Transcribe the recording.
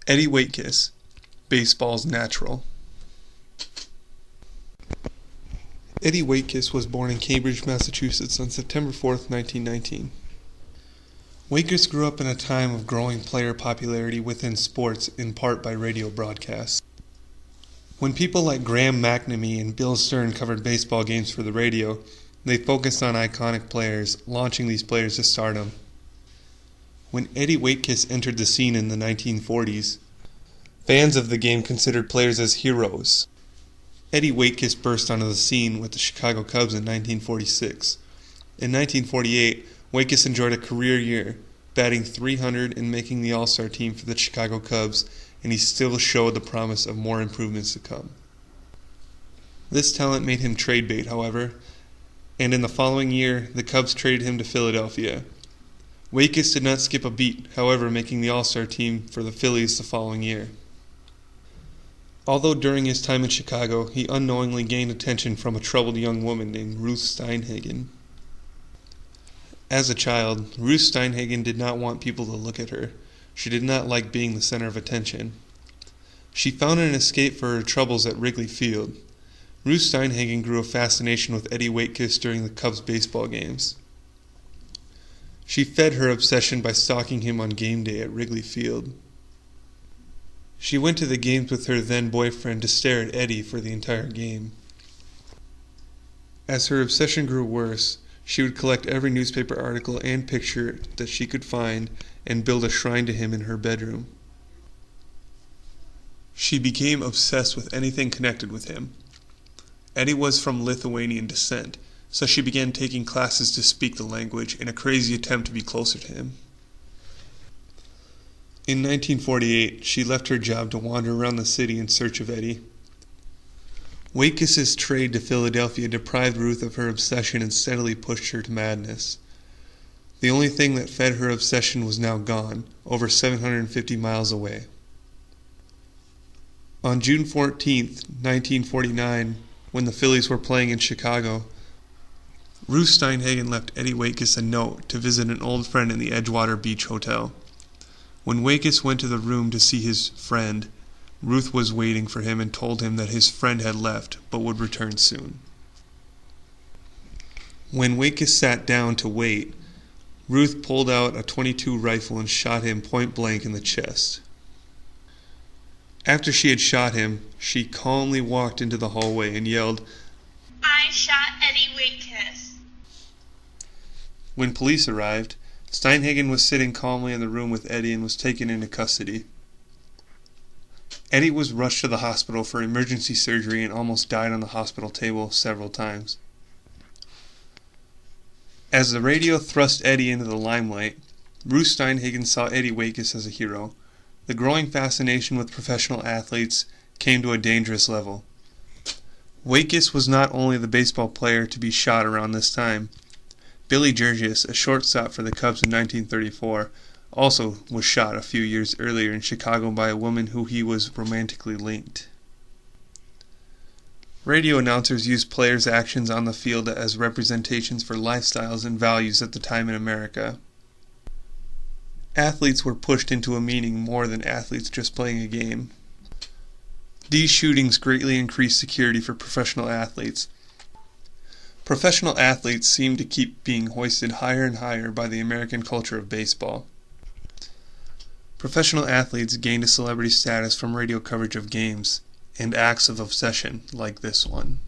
Eddie Waitkiss, baseball's natural. Eddie Waitkiss was born in Cambridge, Massachusetts on September 4th, 1919. Waitkiss grew up in a time of growing player popularity within sports, in part by radio broadcasts. When people like Graham McNamee and Bill Stern covered baseball games for the radio, they focused on iconic players, launching these players to stardom. When Eddie Waitkiss entered the scene in the 1940s, fans of the game considered players as heroes. Eddie Waitkiss burst onto the scene with the Chicago Cubs in 1946. In 1948, Waitkiss enjoyed a career year, batting .300 and making the All-Star team for the Chicago Cubs, and he still showed the promise of more improvements to come. This talent made him trade bait, however, and in the following year, the Cubs traded him to Philadelphia. Waitkiss did not skip a beat, however, making the All-Star team for the Phillies the following year. Although during his time in Chicago, he unknowingly gained attention from a troubled young woman named Ruth Steinhagen. As a child, Ruth Steinhagen did not want people to look at her. She did not like being the center of attention. She found an escape for her troubles at Wrigley Field. Ruth Steinhagen grew a fascination with Eddie Waitkiss during the Cubs baseball games. She fed her obsession by stalking him on game day at Wrigley Field. She went to the games with her then-boyfriend to stare at Eddie for the entire game. As her obsession grew worse, she would collect every newspaper article and picture that she could find and build a shrine to him in her bedroom. She became obsessed with anything connected with him. Eddie was from Lithuanian descent, so she began taking classes to speak the language in a crazy attempt to be closer to him. In 1948, she left her job to wander around the city in search of Eddie. Waitkiss's trade to Philadelphia deprived Ruth of her obsession and steadily pushed her to madness. The only thing that fed her obsession was now gone, over 750 miles away. On June 14, 1949, when the Phillies were playing in Chicago, Ruth Steinhagen left Eddie Waitkiss a note to visit an old friend in the Edgewater Beach Hotel. When Waitkiss went to the room to see his friend, Ruth was waiting for him and told him that his friend had left but would return soon. When Waitkiss sat down to wait, Ruth pulled out a .22 rifle and shot him point blank in the chest. After she had shot him, she calmly walked into the hallway and yelled, "I shot Eddie Waitkiss." When police arrived, Steinhagen was sitting calmly in the room with Eddie and was taken into custody. Eddie was rushed to the hospital for emergency surgery and almost died on the hospital table several times. As the radio thrust Eddie into the limelight, Ruth Steinhagen saw Eddie Waitkiss as a hero. The growing fascination with professional athletes came to a dangerous level. Waitkiss was not only the baseball player to be shot around this time. Billy Gurgis, a shortstop for the Cubs in 1934, also was shot a few years earlier in Chicago by a woman who he was romantically linked. Radio announcers used players' actions on the field as representations for lifestyles and values at the time in America. Athletes were pushed into a meaning more than athletes just playing a game. These shootings greatly increased security for professional athletes. Professional athletes seemed to keep being hoisted higher and higher by the American culture of baseball. Professional athletes gained a celebrity status from radio coverage of games and acts of obsession like this one.